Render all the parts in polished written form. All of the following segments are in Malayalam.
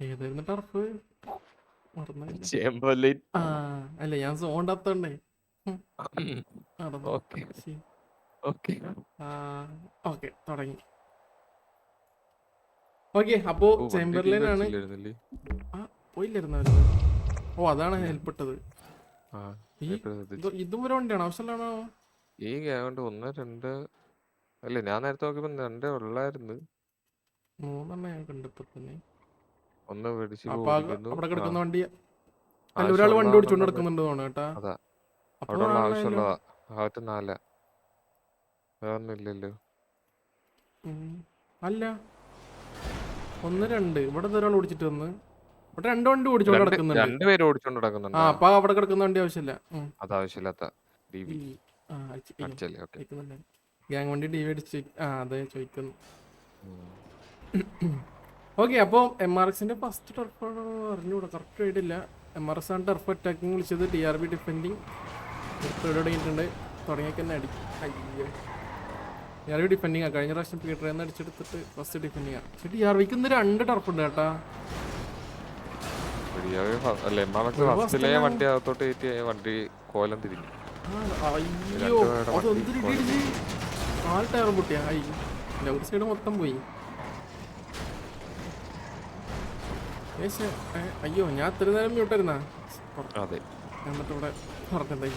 ഏതായിരുന്നു ടർഫ്? മറന്നില്ല. ചേമ്പർലൈൻ. ആ അല്ല, ഞാൻ സോണ്ടാത്തോണ്ടേ മറന്നു. ഓക്കെ ശരി. ഓക്കെ. ഓക്കെ, തുടങ്ങി. ഓക്കെ, അപ്പോ ഓ വണ്ടി ചേംബർലൈൻ ലീവ് ആണ്. അടിച്ചില്ലായിരുന്നല്ലേ? ആ പോയില്ലായിരുന്നു. ഓ, അതാണ് ഇല്ല. ഹെൽപ്പ് ഇട്ടത്. ആ ഈ ഇപ്പൊ ശ്രദ്ധിച്ചു. ഇതും ഒരു വണ്ടിയാണോ? ആവശ്യമുള്ളതാണോ? ഈ ഗ്യാണ്ട് 1 2 അല്ലേ, ഞാൻ നേരത്തെ നോക്കിയപ്പോ 2 ഉള്ളായിരുന്നു. 3 ഞാൻ കണ്ടിപ്പോ തന്നെ. ഒന്ന് വെടിച്ച് അപ്പൊ ഓടിക്കുന്നു. അവിടെ ആ കിടക്കുന്ന വണ്ടി അല്ല, ഒരാൾ വണ്ടി ഓടിച്ചോണ്ട് ആവശ്യമുള്ളതാണെന്നുണ്ടെ നടക്കുന്നുണ്ട് തോന്നുന്നു കേട്ടാ. അതാ അപ്പൊ അവിടെ ഉള്ള ആണല്ലോ. ആവശ്യമുള്ളതാ. ഭാഗത്ത് 4 വേറൊന്നും ഇല്ലല്ലോ. അല്ല, 1 2 ഇവിടെ ഒരാൾ ഓടിച്ചിട്ട് വന്ന്. ഇവിടെ 2 വണ്ടി ഓടിച്ചോണ്ട് നടക്കുന്നുണ്ട്. രണ്ടുപേരും ഓടിച്ചോണ്ട് നടക്കുന്നുണ്ടാ? അപ്പൊ അവിടെ കിടക്കുന്ന വണ്ടി ആവശ്യമില്ല. അതാവശ്യമില്ലാത്ത DV അയ്യോ, അടിച്ചല്ലേ? ഓക്കെ. ഗ്യാങ് വണ്ടി ഡി വി അടിച്ച്. അതെ ചോദിക്കുന്നു. ഓക്കെ, അപ്പോൾ MRXന്റെ ഫസ്റ്റ് ടർഫ് അറിഞ്ഞുകൂടാ, കറക്റ്റ് ആയിട്ടില്ല. MRX ആണ് ടർഫ് അറ്റാക്കിങ് വിളിച്ചത്. DRB ഡിഫെൻഡിങ് തുടങ്ങിയിട്ടുണ്ട്. തുടങ്ങിയൊക്കെ തന്നെ അടിക്കും. അയ്യോ, DRB ഡിഫെൻഡിങ് ആ. കഴിഞ്ഞ പ്രാവശ്യം പീറ്ററിൽ അടിച്ചെടുത്തിട്ട് ഫസ്റ്റ് ഡിഫെൻഡിങ് ആ. പക്ഷെ DRBക്ക് ഇന്ന് 2 ടർഫ് ഉണ്ട് കേട്ടാ. ഫസ്റ്റിലെ വണ്ടി അകത്തോട്ട് കയറ്റി വണ്ടി കോലം തിരിഞ്ഞു. അയ്യോ, അതൊന്തിരി 4 ടയറും പൊട്ടിയാ. ഒരു സൈഡ് മൊത്തം പോയി. അയ്യോ, ഞാൻ ഇത്ര നേരം മ്യൂട്ടായിരുന്നാ. അതെ, എന്നിട്ട് ഇവിടെ പറഞ്ഞെന്താ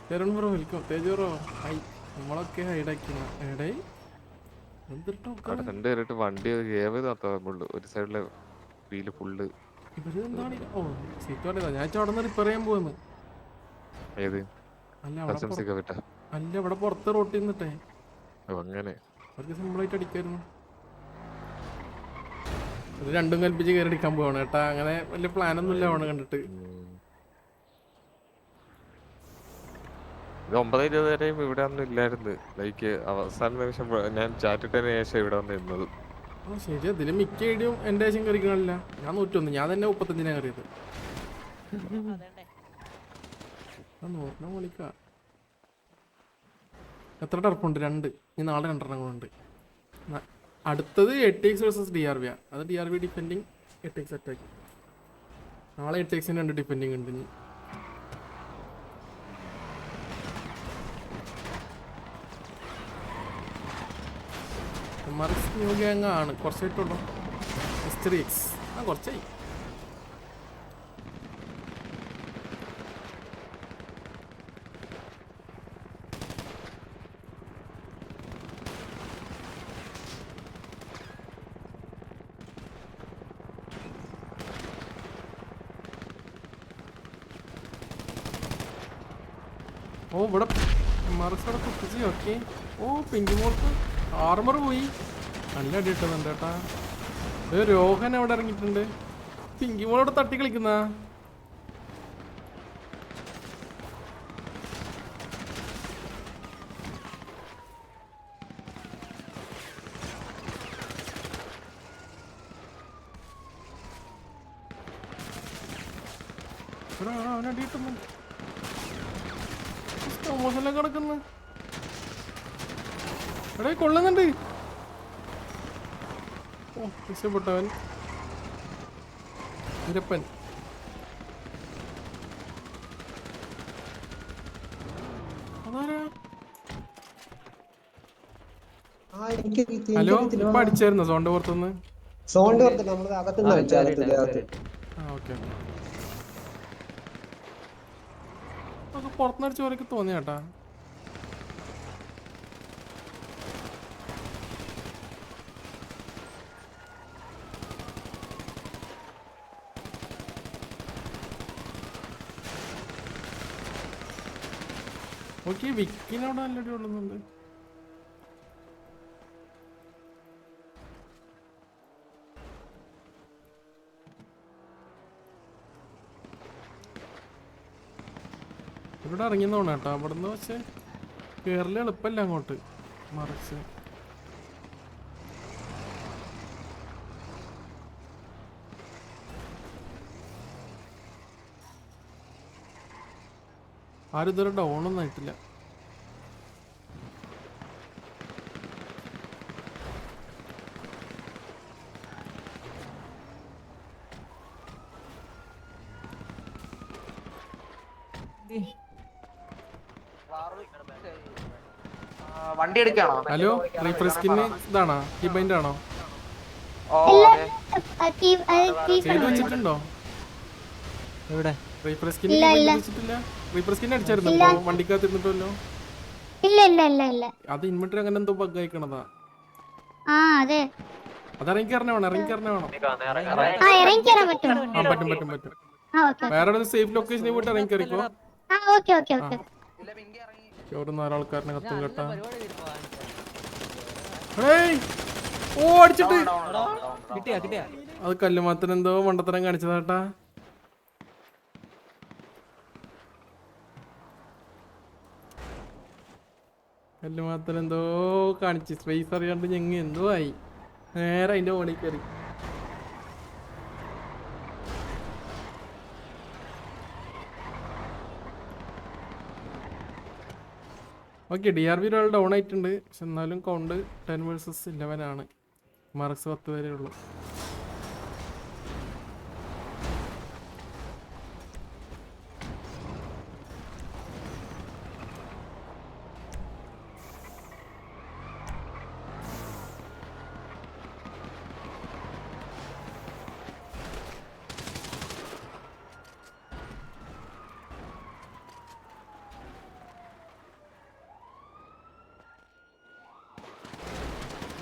Tarun bro welcome. Tej bro hi. നമ്മളൊക്കെ ഹൈഡാക്കിയ എടേ എന്തിട്ടോ അവിടെ 2 പേരിട്ട് വണ്ടി നടത്താറുള്ളൂ. ഒരു സൈഡിലെ വീല് ഫുള്ള്. ഇവര് എന്താണ്? ഓ, സീറ്റ് പറഞ്ഞതാ. ഞാൻ അവിടെ നിന്ന് റിപ്പയർ ചെയ്യാൻ പോവാന്ന്. ഏത് അല്ല, വിട്ട ഇവിടെ പുറത്ത് റോട്ടിൽ നിന്നിട്ടേ അങ്ങനെ അവർക്ക് സിമ്പിളായിട്ട് അടിക്കായിരുന്നു. ഇത് രണ്ടും കൽപ്പിച്ച് കയറി അടിക്കാൻ പോവാണ് കേട്ടാ. അങ്ങനെ വലിയ പ്ലാനൊന്നും ഇല്ല അവനെ കണ്ടിട്ട്. ഇത് 9:20 വരെയും ഇവിടെ ഒന്നും ഇല്ലായിരുന്നു. ലൈക്ക് അവസാന നിമിഷം ഞാൻ ചാറ്റിട്ടതിന് ശേഷം ഇവിടെ വന്ന് നിന്നത്. ശരി, അതിന് മിക്ക ഐഡിയും എൻ്റെ ആവശ്യം കയറിക്കണില്ല. ഞാൻ 101, ഞാൻ തന്നെ 35 കയറിയത്. 100 വിളിക്കാം. എത്ര ടർപ്പുണ്ട്? 2. ഇനി നാളെ 2 കൂടെ ഉണ്ട്. അടുത്തത് 8x വേഴ്സസ് DRB ആണ്. അത് DRB ഡിഫെൻഡിങ്, 8x അറ്റാക്ക്. നാളെ 8xന് 2 ഡിഫെൻഡിങ് ഉണ്ട്. ഇനി MRX ന്യൂ ഗ്യാങ് ആണ്. കുറച്ചായിട്ടുള്ളൂ. X3X കുറച്ചായി. ഓ, ഇവിടെ MRX അവിടെ കുത്തിച്ച്. ഓക്കെ. ഓ, പിങ്കി മോൾക്ക് ആർമർ പോയി. നല്ല അടി ഇട്ടുന്നുണ്ട് കേട്ടാ. രോഹൻ അവിടെ ഇറങ്ങിയിട്ടുണ്ട്. പിങ്കി മോളോട് തട്ടി കളിക്കുന്ന. അവനടി കിട്ടുന്നു. തോമസെല്ലാം കിടക്കുന്നു. എടേ കൊള്ളുന്നുണ്ട്. ഓ, രക്ഷപ്പെട്ടവൻ ഇരപ്പൻ. അതാരാ? ഹലോ, ഇപ്പൊ അടിച്ചായിരുന്നോ സോണിന്റെ പുറത്തുനിന്ന്? ഓക്കെ, പുറത്തുനിന്ന് അടിച്ച പോലെയൊക്കെ തോന്നി കേട്ടാ. ഓക്കെ, വിക്കിനവിടെ നല്ലടി കൊള്ളുന്നുണ്ട്. ഇവിടെ ഇറങ്ങിയെന്ന് കേട്ടോ. അവിടെ നിന്ന് പക്ഷേ കേരള എളുപ്പമല്ല അങ്ങോട്ട്. മറിച്ച് ആരും ഇതുവരെ ഡൗണൊന്നും ആയിട്ടില്ല. വണ്ടി എടുക്കാണോ? ഹലോ റീഫ്രസ്കിന് ഇതാണോ കീബൈൻഡ് ആണോ ഓ ചെയ്ത് വെച്ചിട്ടുണ്ടോ? എവിടെ? റീഫ്രസ്കിന് വെച്ചിട്ടില്ല. റീഫ്രസ്കിന് അടിച്ചായിരുന്നു വണ്ടിക്കകത്ത് ഇരുന്നിട്ടല്ലോ. ഇല്ല ഇല്ല ഇല്ല ഇല്ല. അത് ഇൻവെർട്ടർ അങ്ങനെ എന്തോ ബഗ് അയക്കണതാ. ആ അതെ. അത് ഇറങ്ങിക്കറിഞ്ഞ വേണം. ആ ഇറങ്ങിക്കറാൻ പറ്റുമോ? ആ പറ്റും പറ്റും പറ്റും. ആ ഓക്കെ വേറെ ഒരു സേഫ് ലൊക്കേഷനിൽ പോയിട്ട് ഇറങ്ങിക്കറിക്കോ. ആ ഓക്കെ ഓക്കെ ഓക്കെ. ഇവിടെ നാലാൾക്കാരനെ കത്തും കേട്ടാ. ഓ അടിച്ചിട്ട് കിട്ടിയാ കിട്ടിയാ? അത് കല്ലുമാത്തിന് എന്തോ മണ്ടത്തരം കാണിച്ചതാട്ടാ. കല്ലുമാത്തിന് എന്തോ കാണിച്ച് സ്പേസ് അറിയാണ്ട് ഞങ്ങ എന്തോ ആയി. നേരെ അതിന്റെ ഓണി കയറി. ഓക്കെ DRB ഒരാൾ ഡൗൺ ആയിട്ടുണ്ട്. പക്ഷെ എന്നാലും കൗണ്ട് 10 vs 11 ആണ്. മാർക്സ് 10 വരെ ഉള്ളു.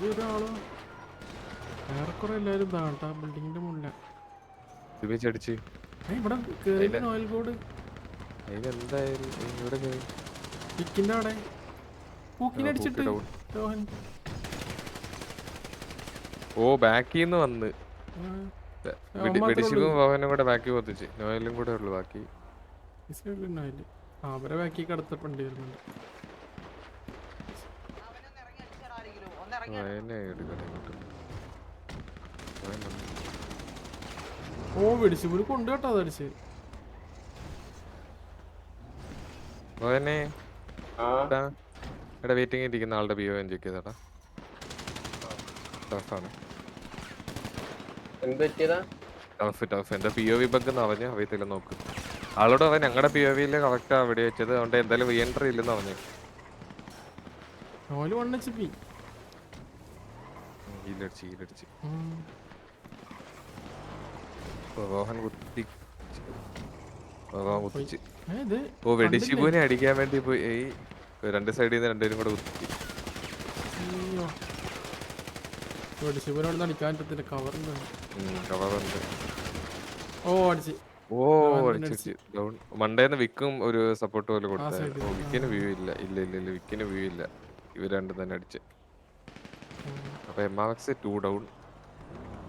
ഒരാള് ഏറെക്കുറെ എല്ലാരും ഇതാട്ടാ ബിൽഡിങ്ങിന്റെ മുന്നില അടിച്ച് ഇവിടെ കേറിയ ഓയിൽ കോഡ് അതിനെന്തായാലും ഇവിടെ വിക്കിന്റെ അവിടെ പൂക്കിനടിച്ചിട്ട് രോഹൻ. ഓ ബാക്കിന്ന് വന്ന് വെടിശിവും ഭവനും കൂടെ ബാക്കി കൊത്തിച്ച്. നോയലും കൂടെ ഉള്ളു ബാക്കി. അവരെ ബാക്കി കടത്തപ്പണ്ടി വരുന്നുണ്ട്. ഓ വെടിശിവന് കൊണ്ട് കേട്ടോ അതടിച്ച്. എടാ വെയിറ്റിംഗ് ഇരിക്കുന്ന ആളുടെ PO ചെക്ക് ചെയ്തടാ. ടഫാണ്. ടഫ് എന്റെ POV ബഗ് എന്ന് പറഞ്ഞ അവയത്തില്ല നോക്ക്. ആളോട് അവൻ ഞങ്ങളുടെ POVയില് കറക്റ്റാ വെടി വെച്ചത്. അതുകൊണ്ട് എന്തായാലും റീഎൻട്രി ഇല്ലെന്ന് പറഞ്ഞു. ഹീലടിച്ച് റോഹൻ കുത്തി. ഓ വെടിശിബുവിനെ അടിക്കാൻ വേണ്ടി പോയി. ഈ രണ്ട് സൈഡിൽ നിന്ന് രണ്ടുപേരും കൂടെ കുത്തി. കവറുണ്ട്. മണ്ടേന്ന് വിക്കും ഒരു സപ്പോർട്ട് പോലെ കൊടുത്തായിരുന്നു. വിക്കിന് വ്യൂ ഇല്ല. ഇല്ല വിക്കിന് വ്യൂ ഇല്ല. ഇവർ രണ്ടും തന്നെ അടിച്ച്. അപ്പൊ MRX 2 ഡൗൺ,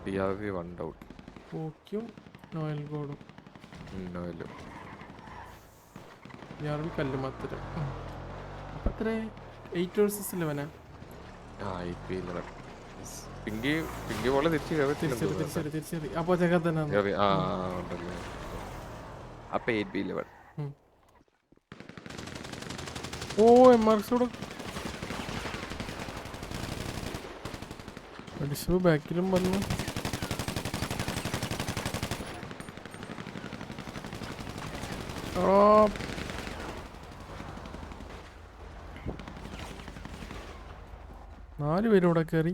DRB 1 ഡൗൺ. നോയലും കല്ലുമാത്തരം. അപ്പൊ എത്ര 8 vs 11 പിങ്കി പോലെ തിരിച്ചറി. അപ്പൊ ചെക്കാൻ തന്നെ അപ്പൊ 8v11. ഓ MRX കൂടെ അടിച്ചു. ബാക്കിലും വന്നു. നാല് പേരും ഇവിടെ കയറി.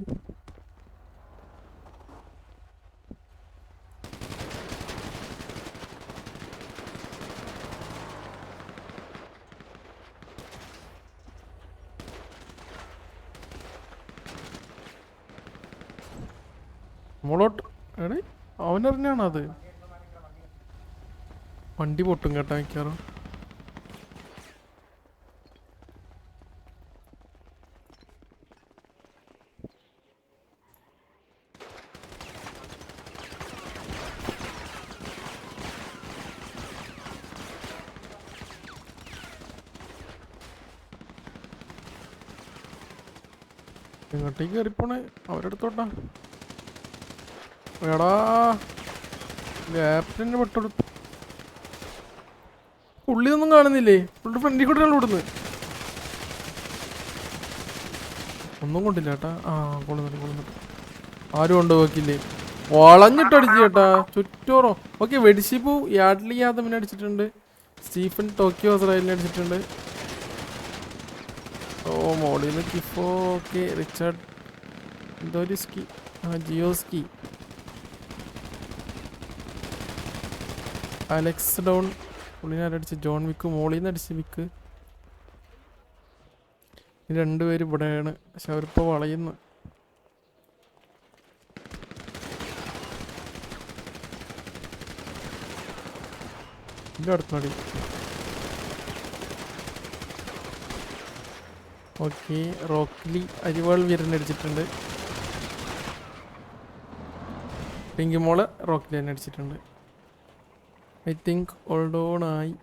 മോളോട്ട് എടേ അവനറിഞ്ഞാണ് അത്. വണ്ടി പൊട്ടും കേട്ടാ മിക്കാറും. ഇങ്ങോട്ടേക്ക് കയറിപ്പോണേ അവരെടുത്തോട്ടാ. എടാ ഗ്യാപ്റ്റന് പെട്ടെടുത്തു. ഉള്ളിയൊന്നും കാണുന്നില്ലേ? പുള്ളിയുടെ ഫ്രണ്ടിൽ കൂടെ ഇവിടുന്ന് ഒന്നും കൊണ്ടില്ല ചേട്ടാ. കൊള്ളുന്നുണ്ട്. ആരും കൊണ്ടുപോക്കില്ലേ? വളഞ്ഞിട്ടടിച്ചു ചേട്ടാ ചുറ്റോറോ. ഓക്കെ വെടിശിപ്പു യാഡ്ലി യാദവിനെ അടിച്ചിട്ടുണ്ട്. സ്റ്റീഫൻ ടോക്കിയോ ഇസ്രായേലിനെ അടിച്ചിട്ടുണ്ട്. ഓ മോളിന്ന് കിഫോ. ഓക്കെ റിച്ചാർഡ് എന്തോരിസ്കി. ജിയോസ്കി. Alex down. പുള്ളിനാരടിച്ച് ജോൺ വിക്ക്. മോളിന്ന് അടിച്ച് വിക്ക്. ഈ രണ്ടുപേരും ഇവിടെയാണ്. പക്ഷെ അവരിപ്പോൾ വളയുന്നു. ഇതിൻ്റെ അടുത്തടി. ഓക്കെ റോക്ക്ലി അരിവാൾ വീരനെ അടിച്ചിട്ടുണ്ട്. പിങ്കി മോള് റോക്ക്ലി തന്നെ അടിച്ചിട്ടുണ്ട്. ഐ തിങ്ക് ഓൾഡ് ഓൺ ആയി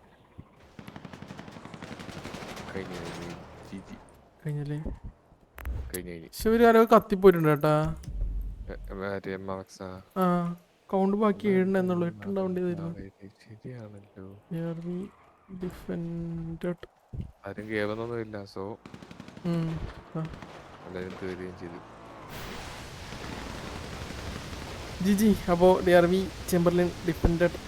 കഴിഞ്ഞല്ലേ. പക്ഷെ ഇവര് ആരോ കത്തിപ്പോയിട്ടുണ്ട് കേട്ടാ. ആ കൗണ്ട് ബാക്കി 7 എന്നുള്ളൂ. 8 ഉണ്ടാവേണ്ടതായിരുന്നു. ഡിഫൻഡഡ് ആരും കേവൊന്നുമില്ല. സോ എല്ലാവരും തീരുകയും ചെയ്തു. ജി അപ്പോൾ DRV ചെമ്പർലിൻ ഡിഫൻഡഡ്